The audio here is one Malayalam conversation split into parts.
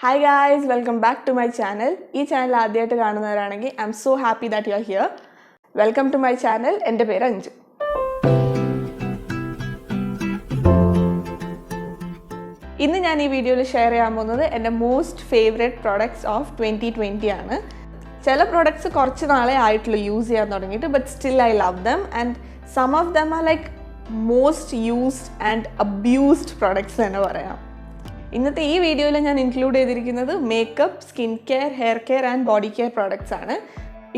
Hi guys, welcome back to my channel. This channel ആദ്യമായിട്ട് കാണുന്നവരാണെങ്കിൽ I'm so happy that you are here. Welcome to my channel. എൻ്റെ പേര് അഞ്ജു. ഇന്ന് ഞാൻ ഈ വീഡിയോയിൽ ഷെയർ ചെയ്യാൻ പോകുന്നത് എൻ്റെ മോസ്റ്റ് ഫേവറേറ്റ് പ്രോഡക്ട്സ് ഓഫ് 2020 ആണ്. ചില പ്രോഡക്ട്സ് കുറച്ച് നാളെ ആയിട്ടുള്ളൂ യൂസ് ചെയ്യാൻ തുടങ്ങിയിട്ട്, but still I love them and some of them are like most used and abused products തന്നെ പറയാം. ഇന്നത്തെ ഈ വീഡിയോയിൽ ഞാൻ ഇൻക്ലൂഡ് ചെയ്തിരിക്കുന്നത് makeup, skin care, hair care and body care products ആണ്.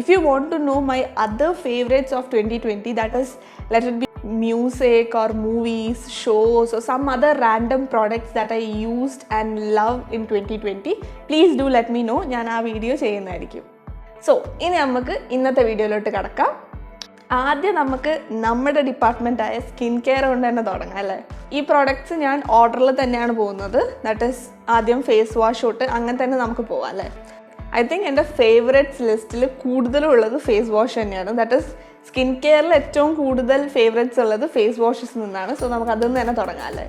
If you want to know my other favourites of 2020, that is let it be music or movies, shows or some other random products that I used and love in 2020, please do let me know. ഞാൻ ആ വീഡിയോ ചെയ്യുന്നതായിരിക്കും. സോ ഇനി നമുക്ക് ഇന്നത്തെ വീഡിയോയിലോട്ട് കിടക്കാം. ആദ്യം നമുക്ക് നമ്മുടെ ഡിപ്പാർട്ട്മെൻറ്റായ സ്കിൻ കെയർ കൊണ്ട് തന്നെ തുടങ്ങാം അല്ലേ. ഈ പ്രോഡക്ട്സ് ഞാൻ ഓർഡറിൽ തന്നെയാണ് പോകുന്നത്. ദാറ്റ് ഈസ് ആദ്യം ഫേസ് വാഷ് തൊട്ട് അങ്ങനെ തന്നെ നമുക്ക് പോകാം അല്ലേ. ഐ തിങ്ക് എൻ്റെ ഫേവറേറ്റ്സ് ലിസ്റ്റിൽ കൂടുതലും ഉള്ളത് ഫേസ് വാഷ് തന്നെയാണ്. ദാറ്റ് ഈസ് സ്കിൻ കെയറിൽ ഏറ്റവും കൂടുതൽ ഫേവറേറ്റ്സ് ഉള്ളത് ഫേസ് വാഷസ് നിന്നാണ്. സോ നമുക്ക് അതിൽ നിന്ന് തന്നെ തുടങ്ങാം അല്ലേ.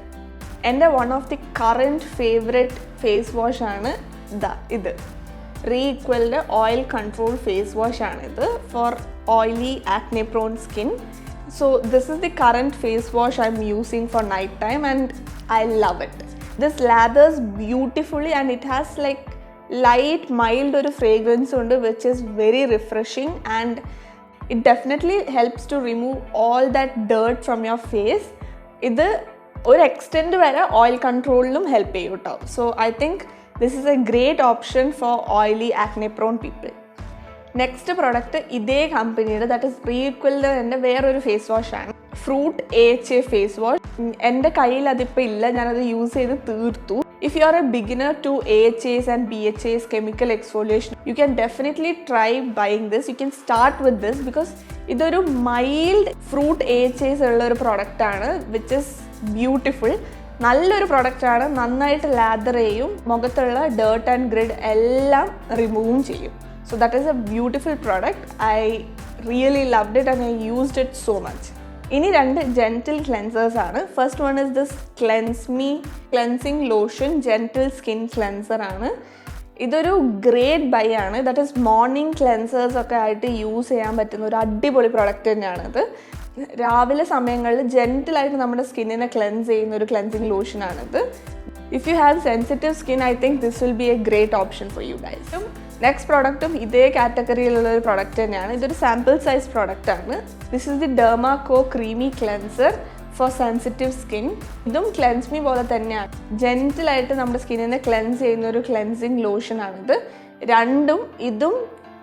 എൻ്റെ one of the current favourite face വാഷാണ് ഇത് റീഇക്വലിൻ്റെ ഓയിൽ കൺട്രോൾ ഫേസ് വാഷാണിത് for oily acne prone skin. So this is the current face wash I'm using for night time and I love it. This lathers beautifully and it has like light mild or fragrance under which is very refreshing and it definitely helps to remove all that dirt from your face. ഇത് ഒരു എക്സ്റ്റെൻഡ് വരെ ഓയിൽ കൺട്രോളിലും ഹെൽപ്പ് ചെയ്യും കേട്ടോ. So I think this is a great option for oily acne prone people. Next product ഇതേ കമ്പനിയുടെ ദാറ്റ് ഇസ് റീഇക്വലിൻ്റെ തന്നെ വേറൊരു ഫേസ് വാഷാണ് ഫ്രൂട്ട് AHA ഫേസ് വാഷ്. എൻ്റെ കയ്യിൽ അതിപ്പോൾ ഇല്ല, ഞാനത് യൂസ് ചെയ്ത് തീർത്തു. If you are a beginner to AHAs and BHAs chemical exfoliation, you can definitely try buying this. You can start with this because ഇതൊരു മൈൽഡ് ഫ്രൂട്ട് AHAs ഉള്ള ഒരു പ്രോഡക്റ്റാണ് വിച്ച് ഇസ് ബ്യൂട്ടിഫുൾ. നല്ലൊരു പ്രൊഡക്റ്റാണ്, നന്നായിട്ട് ലാദർ ചെയ്യും, മുഖത്തുള്ള ഡേർട്ട് ആൻഡ് ഗ്രിഡ് എല്ലാം റിമൂവും ചെയ്യും. So that is a beautiful product. I really loved it and I used it so much. ഇനി രണ്ട് ജെൻറ്റിൽ ക്ലെൻസേഴ്സ് ആണ്. First one is this cleanse me cleansing lotion gentle skin cleanser ആണ്. ഇതൊരു ഗ്രേറ്റ് ബൈ ആണ്. ദാറ്റ് ഈസ് മോർണിംഗ് ക്ലെൻസേഴ്സ് ഒക്കെ ആയിട്ട് യൂസ് ചെയ്യാൻ പറ്റുന്ന ഒരു അടിപൊളി പ്രോഡക്റ്റ് തന്നെയാണിത്. രാവിലെ സമയങ്ങളിൽ ജെൻറ്റിലായിട്ട് നമ്മുടെ സ്കിന്നിനെ ക്ലെൻസ് ചെയ്യുന്ന ഒരു ക്ലെൻസിങ് ലോഷനാണിത്. If you have sensitive skin, I think this will be a great option for you guys. Next പ്രോഡക്റ്റും ഇതേ കാറ്റഗറിയിലുള്ള ഒരു പ്രോഡക്റ്റ് തന്നെയാണ്. ഇതൊരു സാമ്പിൾ സൈസ് പ്രോഡക്റ്റ് ആണ്. This is the Derma Co creamy cleanser for sensitive skin. ഇതും ക്ലെൻസ്മി പോലെ തന്നെയാണ്. ജെൻറ്റിലായിട്ട് നമ്മുടെ സ്കിന്നിനെ ക്ലെൻസ് ചെയ്യുന്ന ഒരു ക്ലെൻസിങ് ലോഷനാണിത്. രണ്ടും ഇതും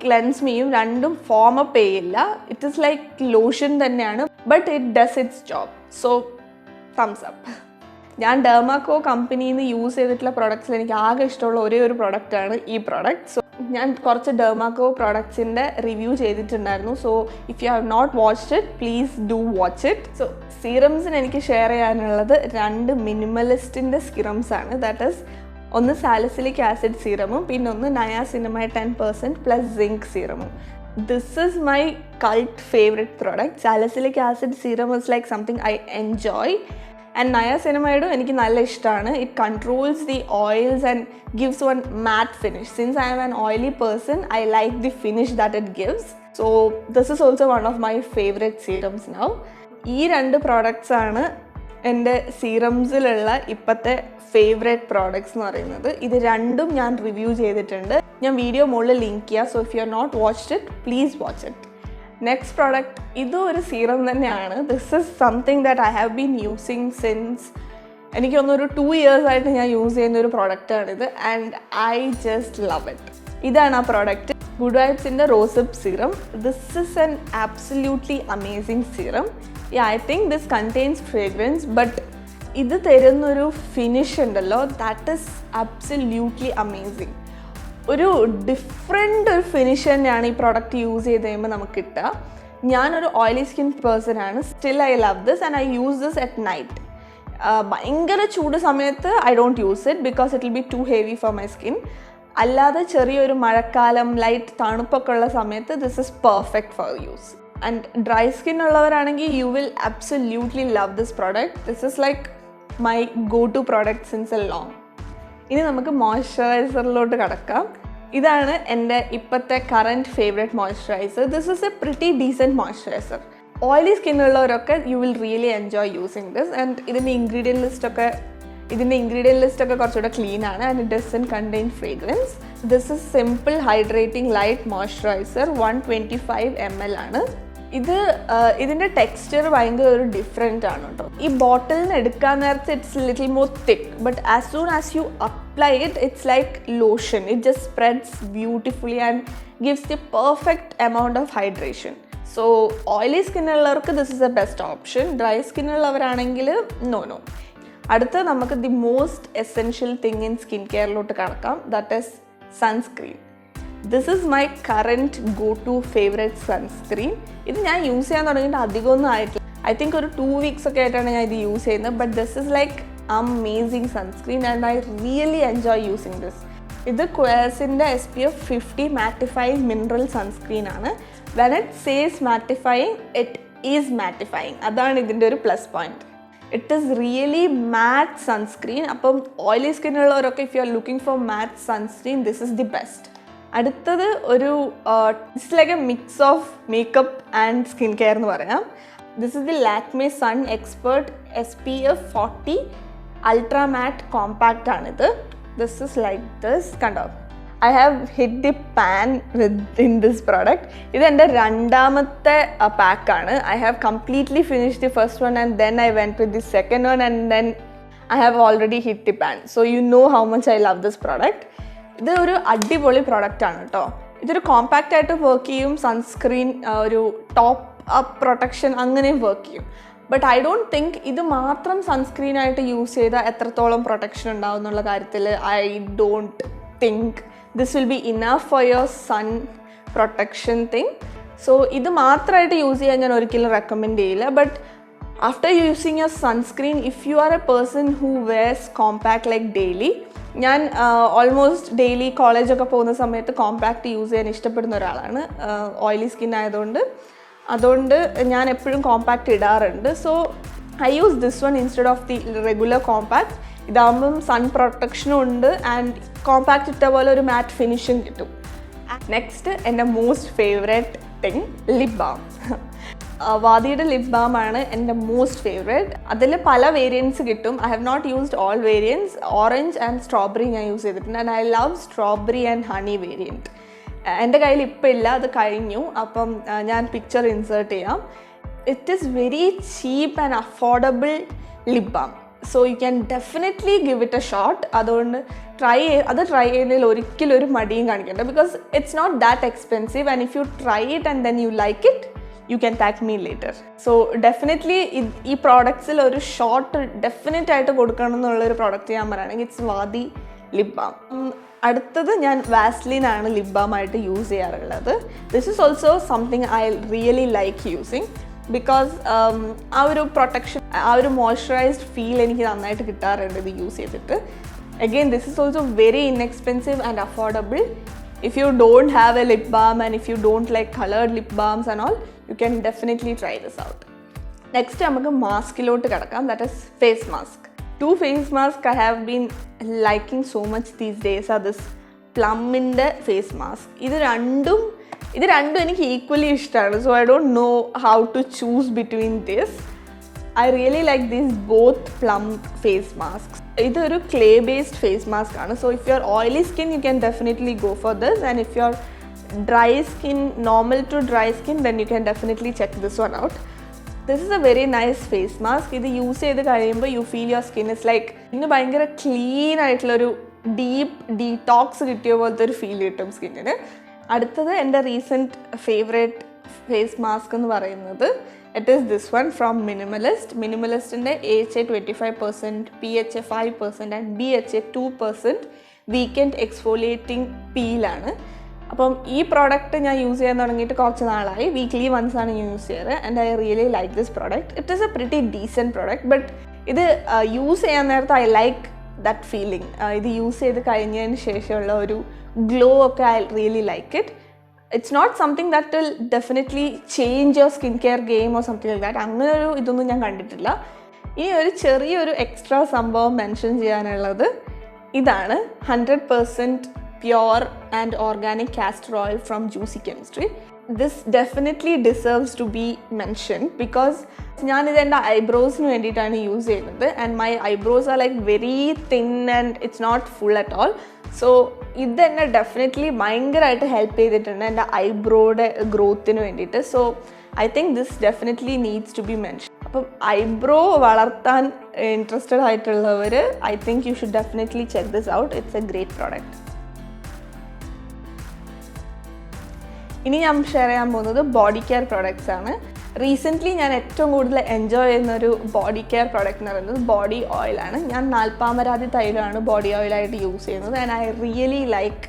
ക്ലെൻസ്മിയും രണ്ടും ഫോം അപ്പ് ചെയ്യില്ല. ഇറ്റ് ഈസ് ലൈക്ക് ലോഷൻ തന്നെയാണ്, but it does it's job. So thumbs up. ഞാൻ ഡെർമാകോ കമ്പനിയിൽ നിന്ന് യൂസ് ചെയ്തിട്ടുള്ള പ്രോഡക്ട്സിൽ എനിക്ക് ആകെ ഇഷ്ടമുള്ള ഒരേ ഒരു പ്രോഡക്റ്റാണ് ഈ പ്രോഡക്റ്റ്. സോ ഞാൻ കുറച്ച് ഡെർമാകോ പ്രോഡക്ട്സിൻ്റെ റിവ്യൂ ചെയ്തിട്ടുണ്ടായിരുന്നു. So if you have not watched it, please do watch it. So സീറംസിന് എനിക്ക് ഷെയർ ചെയ്യാനുള്ളത് രണ്ട് മിനിമലിസ്റ്റിൻ്റെ സീറംസ് ആണ്. ദാറ്റ് ഈസ് ഒന്ന് സാലിസിലിക് ആസിഡ് സീറമും പിന്നെ ഒന്ന് നയാസിനമൈഡ് 10% പ്ലസ് സിങ്ക് സീറമും. This is my cult favourite product. Salicylic acid serum is like something I enjoy. And നയാസിനമൈഡും എനിക്ക് നല്ല ഇഷ്ടമാണ്. It controls the oils and gives one matte finish. Since I am an oily person, I like the finish that it gives. So this is also one of my favourite serums now. ഈ രണ്ട് പ്രോഡക്ട്സ് ആണ് എൻ്റെ സീറംസിലുള്ള ഇപ്പോഴത്തെ ഫേവറേറ്റ് പ്രോഡക്ട്സ് എന്ന് പറയുന്നത്. ഇത് രണ്ടും ഞാൻ റിവ്യൂ ചെയ്തിട്ടുണ്ട്. ഞാൻ വീഡിയോ മുകളിൽ ലിങ്ക് ചെയ്യാം. So if you are not watched it, please watch it. Next product ഇതും ഒരു സീറം തന്നെയാണ്. This is something that I have been using since എനിക്ക് തോന്നുന്നു ഒരു 2 years ആയിട്ട് ഞാൻ യൂസ് ചെയ്യുന്ന ഒരു പ്രോഡക്റ്റാണിത് and I just love it. ഇതാണ് ആ പ്രോഡക്റ്റ്, ഗുഡ് വൈബ്സിൻ്റെ rosehip serum. This is an absolutely amazing serum. I think this contains fragrance, but ഇത് തരുന്നൊരു ഫിനിഷ് ഉണ്ടല്ലോ, ദാറ്റ് ഈസ് ആബ്സല്യൂട്ട്ലി അമേസിങ്. ഒരു ഡിഫറെൻ്റ് ഒരു ഫിനിഷ് തന്നെയാണ് ഈ പ്രോഡക്റ്റ് യൂസ് ചെയ്ത് കഴിയുമ്പോൾ നമുക്ക് കിട്ടുക. ഞാനൊരു ഓയിലി സ്കിൻ പേഴ്സൺ ആണ്. Still I love this and I use this at night. ഭയങ്കര ചൂട് സമയത്ത് I don't use it because it will be too heavy for my skin. അല്ലാതെ ചെറിയൊരു മഴക്കാലം ലൈറ്റ് തണുപ്പൊക്കെ ഉള്ള സമയത്ത് this is perfect for use. And dry skin ഉള്ളവരാണെങ്കിൽ you will absolutely love this product. This is like my go to product since a long. ഇനി നമുക്ക് മോയ്സ്ചറൈസറിലോട്ട് കടക്കാം. ഇതാണ് എൻ്റെ ഇപ്പോഴത്തെ current favourite moisturiser. This is a pretty decent moisturiser. Oily സ്കിന്നുള്ളവരൊക്കെ you will really enjoy using this. And ഇതിൻ്റെ ഇൻഗ്രീഡിയൻറ്റ് ലിസ്റ്റൊക്കെ കുറച്ചുകൂടെ ക്ലീൻ ആണ്. And it doesn't contain fragrance. This is simple hydrating light moisturiser. 125 ml ആണ്. ഇതിൻ്റെ ടെക്സ്ചർ ഭയങ്കര ഒരു ഡിഫറെൻ്റ് ആണ് കേട്ടോ. ഈ ബോട്ടിൽ നിന്ന് എടുക്കാൻ നേരത്തെ it's little more thick, but as soon as you apply it's like lotion. It just spreads beautifully and gives the perfect amount of hydration. So oily സ്കിന്നുള്ളവർക്ക് this is a best option. Dry സ്കിന്നുള്ളവരാണെങ്കിൽ നോ. അടുത്ത നമുക്ക് the most essential thing in skin കെയറിലോട്ട് കടക്കാം. That is sunscreen. This is my current go to favourite sunscreen. ഇത് ഞാൻ യൂസ് ചെയ്യാൻ തുടങ്ങിയിട്ട് അധികമൊന്നും ആയിട്ടില്ല. ഐ തിങ്ക് ഒരു 2 weeks ഒക്കെ ആയിട്ടാണ് ഞാൻ ഇത് യൂസ് ചെയ്യുന്നത്. But this is like amazing sunscreen and I really enjoy using this. ഇത് ക്വേഴ്സിൻ്റെ SPF 50 മാറ്റിഫൈങ് മിനറൽ സൺസ്ക്രീൻ ആണ്. When it says mattifying, it is mattifying. അതാണ് ഇതിൻ്റെ ഒരു plus point. It is really matte sunscreen. അപ്പം ഓയിലി സ്കിന്നുള്ളവരൊക്കെ if you are looking for matte sunscreen, this is the best. അടുത്തത് ഒരു it's like a mix of makeup and skin care എന്ന് പറയാം. This is the Lakme sun expert SPF 40 ultra matte compact ആണിത്. This is like this. കണ്ടോ, I have hit the pan in this product. ഇതെൻ്റെ രണ്ടാമത്തെ പാക്കാണ്. I have completely finish the first one and then I went with the second one and then I have already hit the pan. So you know how much I love this product. ഇത് ഒരു അടിപൊളി പ്രോഡക്റ്റ് ആണ് കേട്ടോ. ഇതൊരു കോമ്പാക്റ്റ് ആയിട്ട് വർക്ക് ചെയ്യും. സൺസ്ക്രീൻ, ഒരു ടോപ്പ് അപ്പ് പ്രൊട്ടക്ഷൻ അങ്ങനെയും വർക്ക് ചെയ്യും. ബട്ട് ഐ ഡോണ്ട് തിങ്ക് ഇത് മാത്രം സൺസ്ക്രീനായിട്ട് യൂസ് ചെയ്താൽ എത്രത്തോളം പ്രൊട്ടക്ഷൻ ഉണ്ടാവും എന്നുള്ള കാര്യത്തിൽ I don't think this will be enough for your sun protection thing. So ഇത് മാത്രമായിട്ട് യൂസ് ചെയ്യാൻ ഞാൻ ഒരിക്കലും റെക്കമെൻഡ് ചെയ്യില്ല. But after using your sunscreen, if you are a person who wears compact like daily, ഞാൻ ഓൾമോസ്റ്റ് ഡെയിലി കോളേജൊക്കെ പോകുന്ന സമയത്ത് കോമ്പാക്റ്റ് യൂസ് ചെയ്യാൻ ഇഷ്ടപ്പെടുന്ന ഒരാളാണ്. ഓയിലി സ്കിൻ അതുകൊണ്ട് ഞാൻ എപ്പോഴും കോമ്പാക്റ്റ് ഇടാറുണ്ട്. So I use this one instead of the regular compact. ഇതാകുമ്പം സൺ പ്രൊട്ടക്ഷനും ഉണ്ട് ആൻഡ് കോമ്പാക്റ്റ് ഇട്ട പോലെ ഒരു മാറ്റ് ഫിനിഷും കിട്ടും. നെക്സ്റ്റ് എൻ്റെ most favourite thing lip balm. വാദിയുടെ ലിപ് ബാം ആണ് എൻ്റെ മോസ്റ്റ് ഫേവറേറ്റ്. അതിൽ പല വേരിയൻറ്റ്സ് കിട്ടും. I have not used all variants. Orange and strawberry ഞാൻ യൂസ് ചെയ്തിട്ടുണ്ട്. And I love strawberry and honey variant. എൻ്റെ കയ്യിൽ ഇപ്പം ഇല്ല, അത് കഴിഞ്ഞു. അപ്പം ഞാൻ പിക്ചർ ഇൻസേർട്ട് ചെയ്യാം. It is very cheap and affordable lip balm. So you can definitely give it a shot. അതുകൊണ്ട് ട്രൈ ചെയ്യുന്നതിൽ ഒരിക്കലും ഒരു മടിയും കാണിക്കണ്ട. Because it's not that expensive and if you try it and then you like it, you can tag me later. So definitely ഈ പ്രോഡക്ട്സിൽ ഒരു ഷോട്ട് ഡെഫിനറ്റ് ആയിട്ട് കൊടുക്കണം എന്നുള്ളൊരു പ്രോഡക്റ്റ് ഞാൻ പറയുകയാണെങ്കിൽ ഇറ്റ്സ് വാദി ലിപ് ബാം. അടുത്തത് ഞാൻ വാസ്ലിൻ ആണ് ലിപ് ബാം ആയിട്ട് യൂസ് ചെയ്യാറുള്ളത്. This is also something I really like using because ആ ഒരു പ്രൊട്ടക്ഷൻ, ആ ഒരു മോയ്സ്ചറൈസ്ഡ് ഫീൽ എനിക്ക് നന്നായിട്ട് കിട്ടാറുണ്ട് ഇത് യൂസ് ചെയ്തിട്ട്. Again this is also very inexpensive and affordable. If you don't have a lip balm and if you don't like colored lip balms and all, you can definitely try this out. Next നമുക്ക് മാസ്കിലോട്ട് കിടക്കാം. That is face mask. 2 face mask I have been liking so much these days are this Plumന്റെ face mask. ഇത് രണ്ടും എനിക്ക് ഈക്വലി ഇഷ്ടമാണ്. So I don't know how to choose between this. I really like these both Plum face masks. ഇതൊരു ക്ലേ ബേസ്ഡ് ഫേസ് മാസ്ക് ആണ്. So if you are oily skin you can definitely go for this and if you are dry skin, normal to dry skin, then you can definitely check this one out. This is a very nice face mask. ഇത് യൂസ് ചെയ്ത് കഴിയുമ്പോൾ you feel your skin is like ഇന്ന് ഭയങ്കര ക്ലീൻ ആയിട്ടുള്ളൊരു ഡീപ്പ് ഡീടോക്സ് കിട്ടിയ പോലത്തെ ഒരു ഫീൽ കിട്ടും സ്കിന്നിന്. അടുത്തത് എൻ്റെ റീസെൻറ്റ് ഫേവറേറ്റ് ഫേസ് മാസ്ക് എന്ന് പറയുന്നത് it is this one from Minimalistന്റെ AHA 25%, PHA 5% and BHA 2% weekend exfoliating പീലാണ്. അപ്പം ഈ പ്രോഡക്റ്റ് ഞാൻ യൂസ് ചെയ്യാൻ തുടങ്ങിയിട്ട് കുറച്ച് നാളായി. വീക്ക്ലി വൺസ് ആണ് ഞാൻ യൂസ് ചെയ്യാറ് and I really like this product. It is a pretty decent product. But ഇത് യൂസ് ചെയ്യാൻ നേരത്ത് ഐ ലൈക്ക് ദാറ്റ് ഫീലിംഗ്. ഇത് യൂസ് ചെയ്ത് കഴിഞ്ഞതിന് ശേഷമുള്ള ഒരു ഗ്ലോ ഒക്കെ I really like it. It's not something that will definitely change your skincare game or something like that. അങ്ങനെ ഒരു ഇതൊന്നും ഞാൻ കണ്ടിട്ടില്ല. ഇനി ഒരു ചെറിയൊരു എക്സ്ട്രാ സംഭവം മെൻഷൻ ചെയ്യാനുള്ളത്, ഇതാണ് 100% pure and organic castor oil from Juicy Chemistry. This definitely deserves to be mentioned because ഞാനിത് എൻ്റെ ഐബ്രോസിന് വേണ്ടിയിട്ടാണ് യൂസ് ചെയ്യുന്നത് and my eyebrows are like very thin and it's not full at all. So ഇത് എന്നെ ഡെഫിനറ്റ്ലി ഭയങ്കരമായിട്ട് ഹെൽപ്പ് ചെയ്തിട്ടുണ്ട് എൻ്റെ ഐബ്രോയുടെ ഗ്രോത്തിന് വേണ്ടിയിട്ട്. So I think this definitely needs to be mention. അപ്പം ഐബ്രോ വളർത്താൻ ഇൻട്രസ്റ്റഡ് ആയിട്ടുള്ളവർ I think you should definitely check this out. It's a great product. ഇനി ഞാൻ ഷെയർ ചെയ്യാൻ പോകുന്നത് ബോഡി കെയർ പ്രോഡക്റ്റ്സ് ആണ്. റീസെൻ്റ്ലി ഞാൻ ഏറ്റവും കൂടുതൽ എൻജോയ് ചെയ്യുന്നൊരു ബോഡി കെയർ പ്രോഡക്റ്റ് എന്ന് പറയുന്നത് ബോഡി ഓയിലാണ്. ഞാൻ നാൽപ്പാമരാതി തൈലമാണ് ബോഡി ഓയിലായിട്ട് യൂസ് ചെയ്യുന്നത് and I really like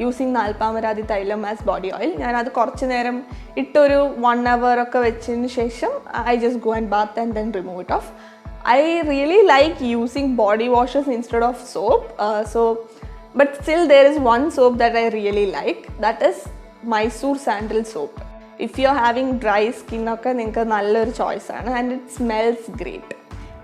using Nalpamaradi thailam as body oil. ഞാനത് കുറച്ച് നേരം ഇട്ടൊരു 1 hour ഒക്കെ വെച്ചതിന് ശേഷം I just go and bath and then remove it off. I really like using body washes instead of soap. But still there is one soap that I really like, that is Mysore sandal soap. If you're having dry skin ഒക്കെ നിങ്ങൾക്ക് നല്ലൊരു ചോയ്സാണ് ആൻഡ് ഇറ്റ് സ്മെൽസ് ഗ്രേറ്റ്.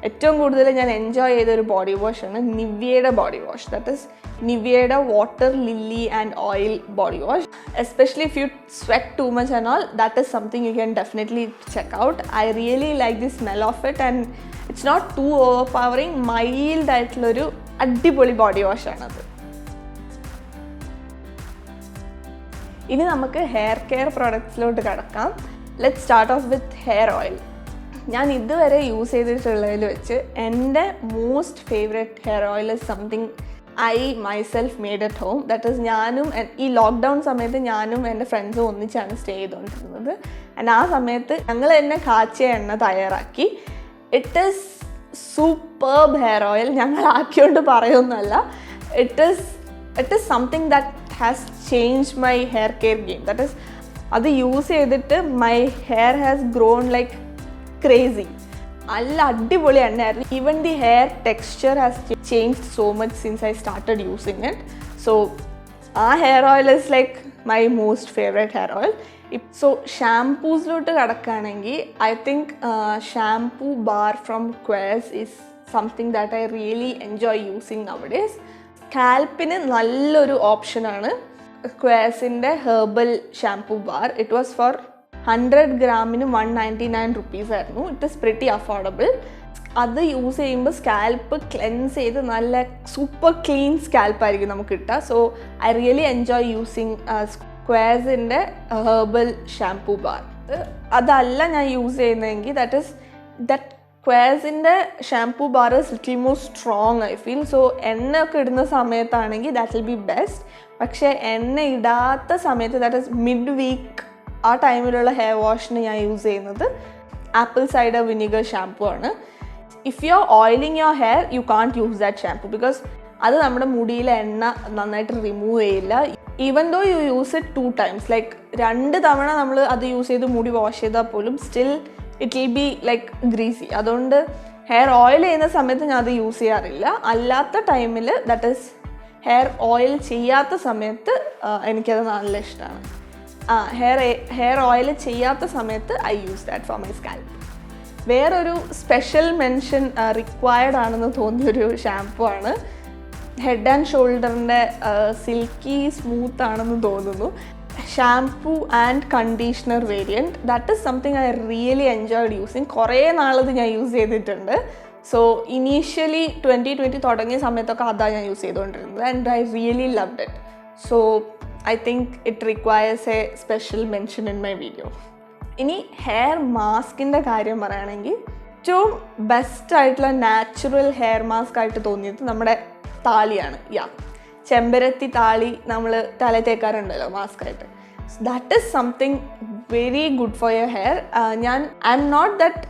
ഏറ്റവും കൂടുതൽ ഞാൻ എൻജോയ് ചെയ്തൊരു ബോഡി വാഷാണ് നിവ്യയുടെ ബോഡി വാഷ്. ദാറ്റ് ഇസ് നിവ്യയുടെ water lily and oil body wash. Especially if you sweat too much and all, that is something you can definitely check out. I really like the smell of it and it's not too overpowering. Mild ആയിട്ടുള്ളൊരു അടിപൊളി ബോഡി വാഷാണത്. ഇനി നമുക്ക് ഹെയർ കെയർ പ്രോഡക്ട്സിലോട്ട് കടക്കാം. Let start off with hair oil. ഞാൻ ഇതുവരെ യൂസ് ചെയ്തിട്ടുള്ളതിൽ വെച്ച് എൻ്റെ most favourite hair oil is something I myself made at home. That is ഞാനും ഈ ലോക്ക്ഡൗൺ സമയത്ത് ഞാനും എൻ്റെ ഫ്രണ്ട്സും ഒന്നിച്ചാണ് സ്റ്റേ ചെയ്തുകൊണ്ടിരുന്നത് ആൻഡ് ആ സമയത്ത് ഞങ്ങൾ തന്നെ കാച്ചിയ എണ്ണ തയ്യാറാക്കി. It is superb hair oil. ഞങ്ങൾ ആക്കിയോണ്ട് പറയുന്നതല്ല. It is something that has changed my hair care game. That is, അത് യൂസ് ചെയ്തിട്ട് my hair has grown like crazy. നല്ല അടിപൊളി എണ്ണയായിരുന്നു. Even the hair texture has changed so much since I started using it. So ആ hair oil is like my most favourite hair oil. So ഷാംപൂസിലോട്ട് കിടക്കുകയാണെങ്കിൽ I think shampoo bar from ക്വേഴ്സ് is something that I really enjoy using nowadays. സ്കാൽപ്പിന് നല്ലൊരു ഓപ്ഷനാണ് ക്വേഴ്സിൻ്റെ herbal shampoo bar. It was for 100 ഗ്രാമിന് 199 rupees ആയിരുന്നു. It is pretty affordable. അത് യൂസ് ചെയ്യുമ്പോൾ സ്കാൽപ്പ് ക്ലെൻസ് ചെയ്ത് നല്ല സൂപ്പർ ക്ലീൻ സ്കാൽപ്പായിരിക്കും നമുക്ക് കിട്ടുക. So I really enjoy using ക്വേഴ്സിൻ്റെ ഹെർബൽ ഷാംപൂ ബാർ. അതല്ല ഞാൻ യൂസ് ചെയ്യുന്നതെങ്കിൽ ദാറ്റ് ക്വേഴ്സിൻ്റെ shampoo bar is little more strong I feel. So എണ്ണ ഒക്കെ ഇടുന്ന സമയത്താണെങ്കിൽ ദാറ്റ് വിൽ ബി ബെസ്റ്റ്. പക്ഷേ എണ്ണ ഇടാത്ത സമയത്ത് ദാറ്റ് ഇസ് മിഡ് വീക്ക് ആ ടൈമിലുള്ള ഹെയർ വാഷിന് ഞാൻ യൂസ് ചെയ്യുന്നത് ആപ്പിൾ സൈഡർ വിനിഗർ ഷാംപൂ ആണ്. If you are oiling your hair you can't use that shampoo because അത് നമ്മുടെ മുടിയിലെ എണ്ണ നന്നായിട്ട് റിമൂവ് ചെയ്യില്ല. Even though you use it 2 times, ലൈക്ക് 2 തവണ നമ്മൾ അത് യൂസ് ചെയ്ത് മുടി വാഷ് ചെയ്താൽ പോലും still it will be like greasy. അതുകൊണ്ട് ഹെയർ ഓയിൽ ചെയ്യുന്ന സമയത്ത് ഞാൻ അത് യൂസ് ചെയ്യാറില്ല. അല്ലാത്ത ടൈമിൽ ദാറ്റ് ഈസ് ഹെയർ ഓയിൽ ചെയ്യാത്ത സമയത്ത് എനിക്കത് നല്ല ഇഷ്ടമാണ്. ഹെയർ ഓയിൽ ചെയ്യാത്ത സമയത്ത് I use that for my scalp. വേറൊരു സ്പെഷ്യൽ മെൻഷൻ റിക്വയർഡ് ആണെന്ന് തോന്നിയൊരു ഷാംപൂ ആണ്. ഹെഡ് ആൻഡ് ഷോൾഡറിൻ്റെ സിൽക്കി സ്മൂത്ത് ആണെന്ന് തോന്നുന്നു. Shampoo and conditioner variant. That is something I really enjoyed using. കുറേ നാളത് ഞാൻ യൂസ് ചെയ്തിട്ടുണ്ട്. സോ ഇനീഷ്യലി 2020 തുടങ്ങിയ സമയത്തൊക്കെ അതാണ് ഞാൻ യൂസ് ചെയ്തുകൊണ്ടിരുന്നത് and I really loved it. So I think it requires A special mention in my video. ഇനി ഹെയർ മാസ്കിൻ്റെ കാര്യം പറയുകയാണെങ്കിൽ ഏറ്റവും ബെസ്റ്റ് ആയിട്ടുള്ള നാച്ചുറൽ ഹെയർ മാസ്ക് ആയിട്ട് തോന്നിയത് നമ്മുടെ താളിയാണ്. ചെമ്പരത്തി താളി നമ്മൾ തല തേക്കാറുണ്ടല്ലോ മാസ്കായിട്ട്. That is something very good for your hair. I am not that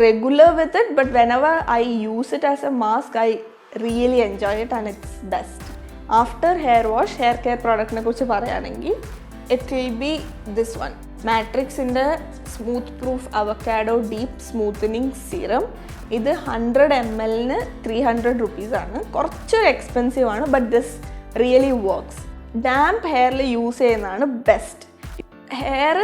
regular with it, but whenever I use it as a mask I really enjoy it and it's best. After hair wash, hair care product ne kurichu parayanengil it will be this one, Matrix in the smooth proof avocado deep smoothening serum. ഇത് 100 ml ന് 300 rupees ആണ്. കുറച്ച് എക്സ്പെൻസീവ് ആണ്, but this really works. Damp ഹെയറിൽ യൂസ് ചെയ്യുന്നതാണ് ബെസ്റ്റ്. ഹെയർ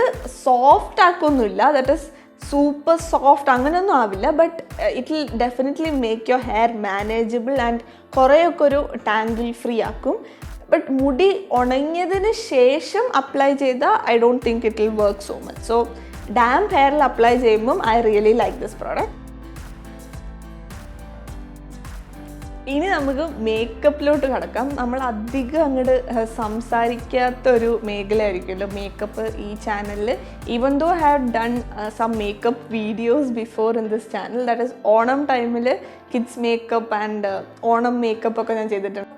സോഫ്റ്റ് ആക്കൊന്നുമില്ല, ദാറ്റ് ഈസ് സൂപ്പർ സോഫ്റ്റ് അങ്ങനെയൊന്നും ആവില്ല, but it will definitely make your hair manageable and കുറേയൊക്കെ ഒരു ടാങ്കിൾ ഫ്രീ ആക്കും. ബട്ട് മുടി ഉണങ്ങിയതിന് ശേഷം അപ്ലൈ ചെയ്താൽ I don't think it will work so much. So damp ഹെയറിൽ അപ്ലൈ ചെയ്യുമ്പം I really like this product. ഇനി നമുക്ക് മേക്കപ്പിലോട്ട് കിടക്കാം. നമ്മൾ അധികം അങ്ങോട്ട് സംസാരിക്കാത്തൊരു മേഖലയായിരിക്കുമല്ലോ മേക്കപ്പ് ഈ ചാനലിൽ. Even though have done some makeup videos before in this channel, that is Onam ടൈമിൽ kids makeup and Onam makeup ഒക്കെ ഞാൻ ചെയ്തിട്ടുണ്ട്.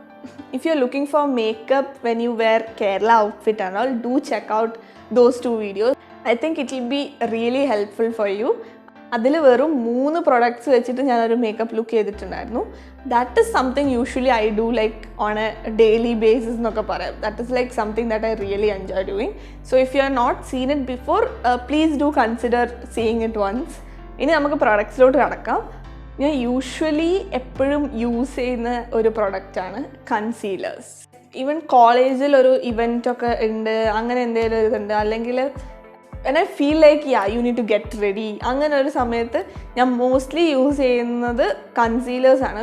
If you're looking for makeup when you wear Kerala outfit and all, do check out those 2 videos. I think it will be really helpful for you. അതിൽ വെറും 3 പ്രൊഡക്ട്സ് വെച്ചിട്ട് ഞാനൊരു മേക്കപ്പ് ലുക്ക് ചെയ്തിട്ടുണ്ടായിരുന്നു. That is something usually I do like on a daily basis എന്നൊക്കെ പറയാം. That is like something that I really enjoy doing. So if you are not seen it before, please do consider seeing it once. ഇനി നമുക്ക് പ്രൊഡക്ട്സിലോട്ട് കടക്കാം. ഞാൻ യൂഷ്വലി എപ്പോഴും യൂസ് ചെയ്യുന്ന ഒരു പ്രൊഡക്റ്റാണ് കൺസീലേഴ്സ്. ഈവൻ കോളേജിൽ ഒരു ഇവൻറ്റൊക്കെ ഉണ്ട്, അങ്ങനെ എന്തെങ്കിലും ഇതുണ്ട്, അല്ലെങ്കിൽ when I feel like you need to get ready അങ്ങനെ ഒരു സമയത്ത് ഞാൻ മോസ്റ്റ്ലി യൂസ് ചെയ്യുന്നത് കൺസീലേഴ്സ് ആണ്.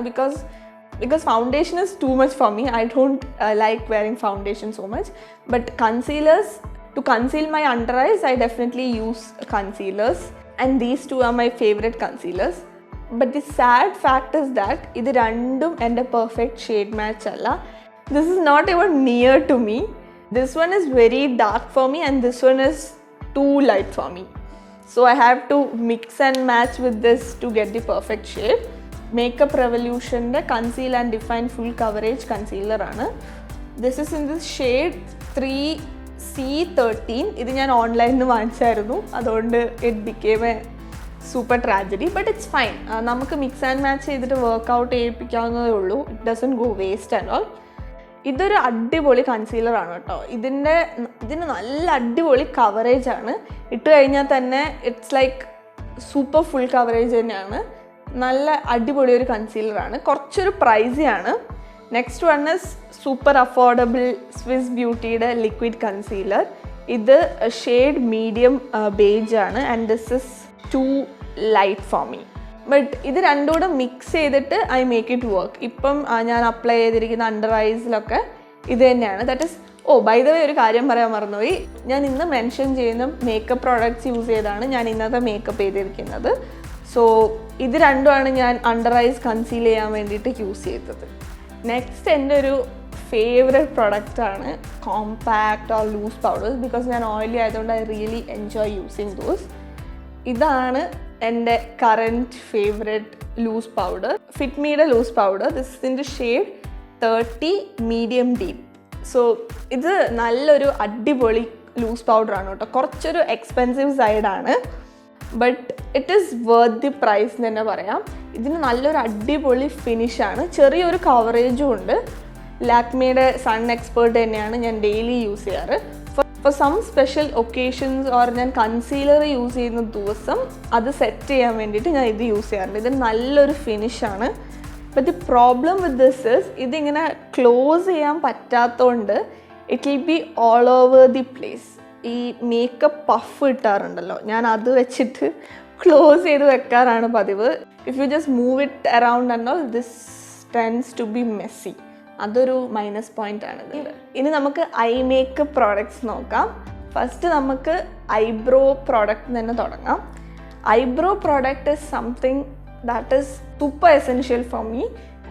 because foundation is too much for me. I don't like wearing foundation so much, but concealers, to conceal my under eyes, I definitely use concealers, and these 2 are my favorite concealers. But the sad fact is that ഇത് രണ്ടും എൻ്റെ perfect shade match അല്ല. This is not even near to me. This one is very dark for me and this one is too light for me. So I have to mix and match with this to get the perfect shade. Makeup Revolution the Conceal and Define Full Coverage Concealer ആണ്. This is in this shade 3C13. ഇത് ഞാൻ ഓൺലൈനിൽ നിന്ന് വാങ്ങിച്ചായിരുന്നു, അതുകൊണ്ട് it became a super tragedy, but it's fine. നമുക്ക് മിക്സ് ആൻഡ് മാച്ച് ചെയ്തിട്ട് വർക്കൗട്ട് ചെയ്യിപ്പിക്കാവുന്നതേ ഉള്ളൂ. It doesn't go waste and all. ഇതൊരു അടിപൊളി കൺസീലറാണ് കേട്ടോ. ഇതിന് നല്ല അടിപൊളി കവറേജ് ആണ്. ഇട്ട് കഴിഞ്ഞാൽ തന്നെ it's like super full coverage തന്നെയാണ്. നല്ല അടിപൊളി ഒരു കൺസീലറാണ്. കുറച്ചൊരു പ്രൈസിയാണ്. Next one is super affordable Swiss ബ്യൂട്ടിയുടെ ലിക്വിഡ് കൺസീലർ. ഇത് ഷെയ്ഡ് മീഡിയം ബേജ് ആണ് and this is too light for me. But ഇത് രണ്ടും കൂടെ മിക്സ് ചെയ്തിട്ട് ഐ മേക്ക് ഇറ്റ് വർക്ക്. ഇപ്പം ഞാൻ അപ്ലൈ ചെയ്തിരിക്കുന്ന അണ്ടർ ഐസിലൊക്കെ ഇത് തന്നെയാണ്. That is by the way ഒരു കാര്യം പറയാൻ മറന്നുപോയി. ഞാൻ ഇന്ന് മെൻഷൻ ചെയ്യുന്ന മേക്കപ്പ് പ്രോഡക്റ്റ്സ് യൂസ് ചെയ്താണ് ഞാൻ ഇന്നത്തെ മേക്കപ്പ് ചെയ്തിരിക്കുന്നത്. സോ ഇത് രണ്ടുമാണ് ഞാൻ അണ്ടർ ഐസ് കൺസീൽ ചെയ്യാൻ വേണ്ടിയിട്ട് യൂസ് ചെയ്തത്. നെക്സ്റ്റ് എൻ്റെ ഒരു ഫേവറേറ്റ് പ്രൊഡക്റ്റാണ് compact or loose powders. Because ഞാൻ ഓയിലി ആയതുകൊണ്ട് I really enjoy using those. ഇതാണ് എൻ്റെ കറൻറ്റ് ഫേവറേറ്റ് ലൂസ് പൗഡർ, ഫിറ്റ്മിയുടെ ലൂസ് പൗഡർ. ദിസ് ഇതിൻ്റെ ഷെയ്ഡ് 30 മീഡിയം ഡീപ്പ്. സോ ഇത് നല്ലൊരു അടിപൊളി ലൂസ് പൗഡറാണ് കേട്ടോ. കുറച്ചൊരു എക്സ്പെൻസീവ് സൈഡാണ്, but it is worth the price എന്ന് തന്നെ പറയാം. ഇതിന് നല്ലൊരു അടിപൊളി ഫിനിഷാണ്, ചെറിയൊരു കവറേജും ഉണ്ട്. ലാക്മിയുടെ സൺ എക്സ്പേർട്ട് തന്നെയാണ് ഞാൻ ഡെയിലി യൂസ് ചെയ്യാറ്. For some special occasions or ഞാൻ കൺസീലർ യൂസ് ചെയ്യുന്ന ദിവസം അത് സെറ്റ് ചെയ്യാൻ വേണ്ടിയിട്ട് ഞാൻ ഇത് യൂസ് ചെയ്യാറുണ്ട്. ഇത് നല്ലൊരു ഫിനിഷാണ്. But the problem with this is ഇതിങ്ങനെ ക്ലോസ് ചെയ്യാൻ പറ്റാത്തതുകൊണ്ട് it will be all over the place. ഈ മേക്കപ്പ് പഫ് ഇട്ടാറുണ്ടല്ലോ, ഞാൻ അത് വെച്ചിട്ട് ക്ലോസ് ചെയ്ത് വെക്കാറാണ് പതിവ്. If you just move it around and all this tends to be messy. അതൊരു മൈനസ് പോയിന്റ് ആണ് ഇതിൽ. ഇനി നമുക്ക് ഐ മേക്കപ്പ് പ്രോഡക്ട്സ് നോക്കാം. ഫസ്റ്റ് നമുക്ക് ഐബ്രോ പ്രോഡക്റ്റ് തന്നെ തുടങ്ങാം. Eyebrow product is something that is super essential for me.